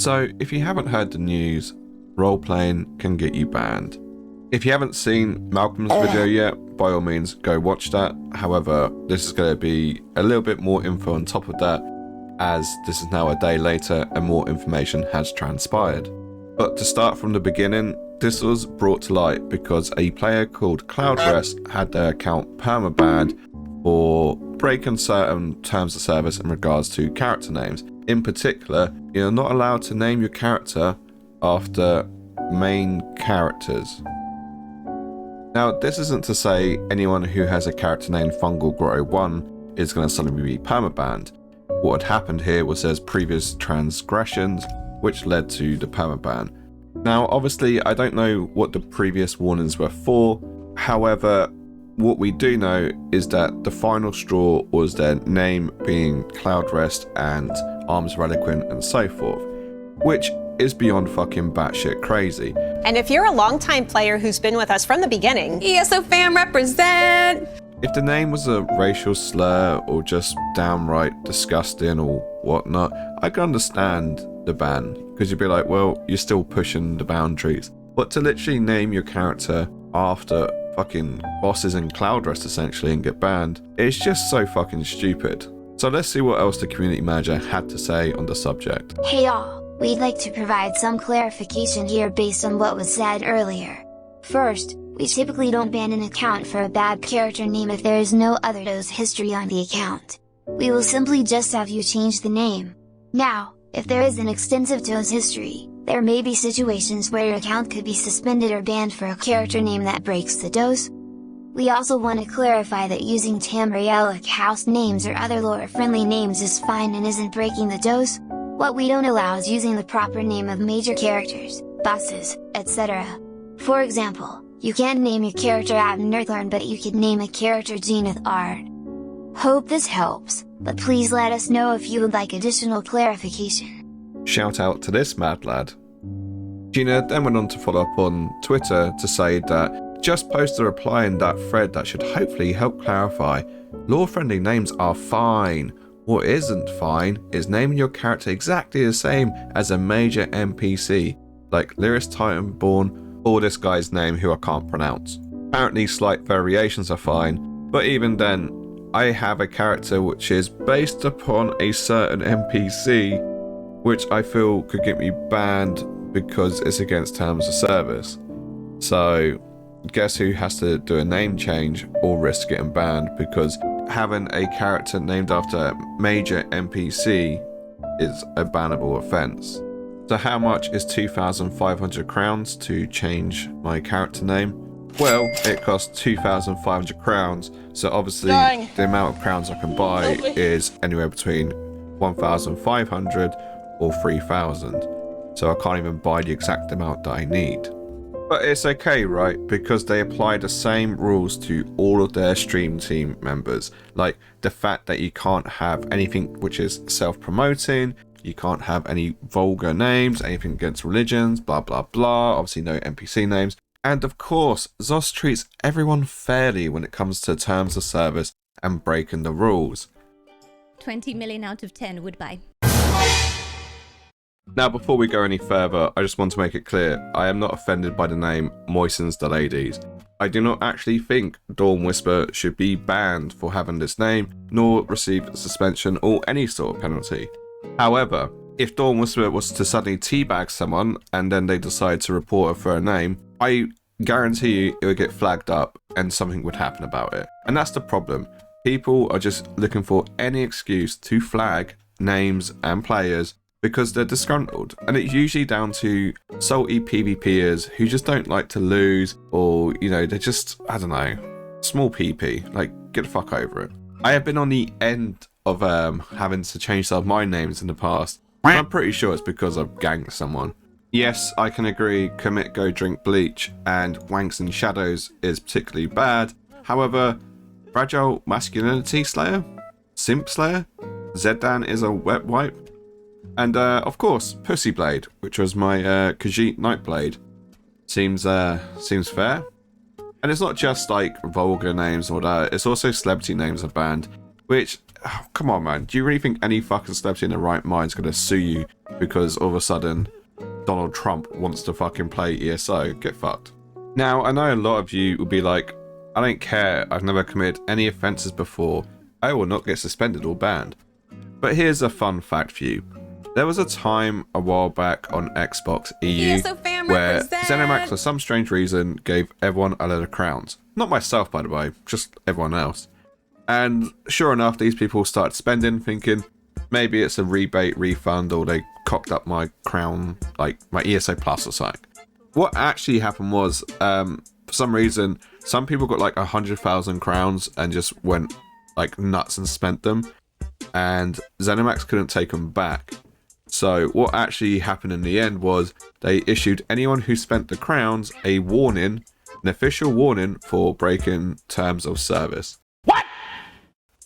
So if you haven't heard the news, roleplaying can get you banned. If you haven't seen Malcolm's video yet, by all means go watch that. However, this is going to be a little bit more info on top of that, as this is now a day later and more information has transpired. But to start from the beginning, this was brought to light because a player called Cloudrest had their account permabanned for breaking certain terms of service in regards to character names. In particular, you're not allowed to name your character after main characters. Now, this isn't to say anyone who has a character named Fungal Grow 1 is going to suddenly be permabanned. What had happened here was there's previous transgressions which led to the permaban. Now, obviously, I don't know what the previous warnings were for. However, what we do know is that the final straw was their name being Cloudrest and Arms Reliquant and so forth, which is beyond fucking batshit crazy. And if you're a longtime player who's been with us from the beginning, ESO fam represent! If the name was a racial slur or just downright disgusting or whatnot, I could understand the ban, because you'd be like, well, you're still pushing the boundaries. But to literally name your character after fucking bosses in Cloudrest essentially and get banned, it's just so fucking stupid. So let's see what else the community manager had to say on the subject. Hey y'all. We'd like to provide some clarification here based on what was said earlier. First, we typically don't ban an account for a bad character name if there is no other TOS history on the account. We will simply just have you change the name. Now, if there is an extensive TOS history, there may be situations where your account could be suspended or banned for a character name that breaks the TOS. We also want to clarify that using Tamrielic house names or other lore-friendly names is fine and isn't breaking the TOS. What we don't allow is using the proper name of major characters, bosses, etc. For example, you can't name your character Hrogthor, but you could name a character Zenith Ard. Hope this helps, but please let us know if you would like additional clarification. Shout out to this mad lad. Gina then went on to follow up on Twitter to say that just posted a reply in that thread that should hopefully help clarify. Lore-friendly names are fine. What isn't fine is naming your character exactly the same as a major NPC, like Lyris Titanborn or this guy's name who I can't pronounce. Apparently slight variations are fine, but even then, I have a character which is based upon a certain NPC, which I feel could get me banned because it's against terms of service. So, guess who has to do a name change or risk getting banned, because having a character named after a major NPC is a bannable offence. So how much is 2,500 crowns to change my character name? Well, it costs 2,500 crowns, so obviously the amount of crowns I can buy is anywhere between 1,500 or 3,000. So I can't even buy the exact amount that I need. But it's okay, right? Because they apply the same rules to all of their stream team members. Like the fact that you can't have anything which is self-promoting, you can't have any vulgar names, anything against religions, blah blah blah, obviously no NPC names. And of course, XOS treats everyone fairly when it comes to terms of service and breaking the rules. 20 million out of 10 would buy. Now, before we go any further, I just want to make it clear, I am not offended by the name Moistens the Ladies. I do not actually think Dawn Whisper should be banned for having this name, nor receive suspension or any sort of penalty. However, if Dawn Whisper was to suddenly teabag someone and then they decide to report her for a name, I guarantee you it would get flagged up and something would happen about it. And that's the problem. People are just looking for any excuse to flag names and players because they're disgruntled, and it's usually down to salty PvPers who just don't like to lose, or you know, they're just, I don't know, small PP. Like, get the fuck over it. I have been on the end of having to change some of my names in the past. I'm pretty sure it's because I've ganked someone. Yes, I can agree, commit go drink bleach and wanks and shadows is particularly bad. However, fragile masculinity slayer, simp slayer, Zedan is a wet wipe. And of course, Pussy Blade, which was my Khajiit Nightblade, seems fair. And it's not just like vulgar names or that; it's also celebrity names are banned, which oh, come on, man. Do you really think any fucking celebrity in their right mind is going to sue you because all of a sudden Donald Trump wants to fucking play ESO? Get fucked. Now, I know a lot of you will be like, I don't care, I've never committed any offences before, I will not get suspended or banned. But here's a fun fact for you. There was a time a while back on Xbox EU where ZeniMax for some strange reason gave everyone a load of crowns. Not myself, by the way, just everyone else. And sure enough, these people started spending, thinking maybe it's a rebate, refund, or they cocked up my crown, like my ESO Plus or something. What actually happened was, for some reason, some people got like 100,000 crowns and just went like nuts and spent them, and ZeniMax couldn't take them back. So what actually happened in the end was they issued anyone who spent the crowns a warning, an official warning for breaking terms of service. What?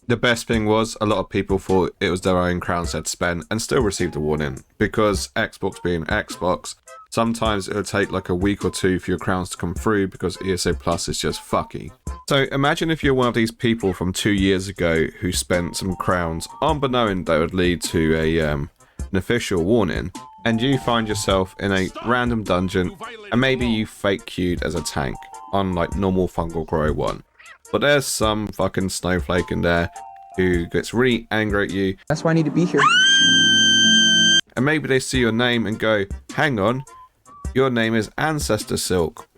The best thing was a lot of people thought it was their own crowns they'd spent and still received a warning, because Xbox being Xbox, sometimes it'll take like a week or two for your crowns to come through because ESO Plus is just fucky. So imagine if you're one of these people from 2 years ago who spent some crowns unbeknown that would lead to an official warning, and you find yourself in a random dungeon and maybe you fake queued as a tank on like normal Fungal Grow 1. But there's some fucking snowflake in there who gets really angry at you. That's why I need to be here. And maybe they see your name and go, hang on, your name is Ancestor Silk.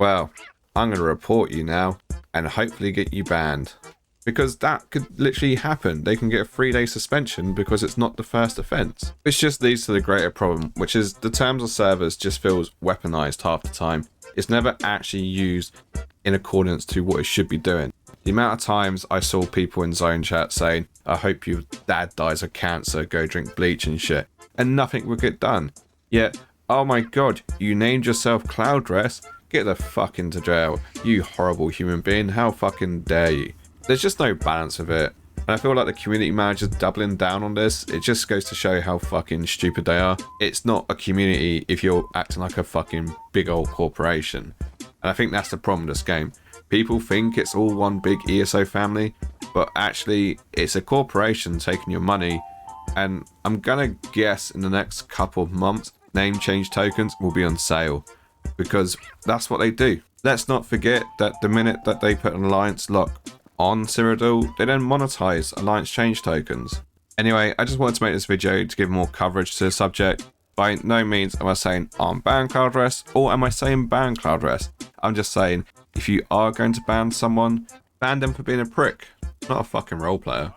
Well, I'm going to report you now and hopefully get you banned. Because that could literally happen. They can get a 3-day suspension because it's not the first offence. Which just leads to the greater problem, which is the terms of service just feels weaponized half the time. It's never actually used in accordance to what it should be doing. The amount of times I saw people in zone chat saying, I hope your dad dies of cancer, go drink bleach and shit. And nothing would get done. Yet, oh my god, you named yourself Cloudress? Get the fuck into jail. You horrible human being, how fucking dare you? There's just no balance of it. And I feel like the community manager's doubling down on this. It just goes to show how fucking stupid they are. It's not a community if you're acting like a fucking big old corporation. And I think that's the problem with this game. People think it's all one big ESO family, but actually it's a corporation taking your money. And I'm gonna guess in the next couple of months, name change tokens will be on sale, because that's what they do. Let's not forget that the minute that they put an alliance lock on Cyrodiil, they then monetize alliance change tokens. Anyway, I just wanted to make this video to give more coverage to the subject. By no means am I saying I'm ban Cloudress, or am I saying ban Cloudress. I'm just saying, if you are going to ban someone, ban them for being a prick, not a fucking role player.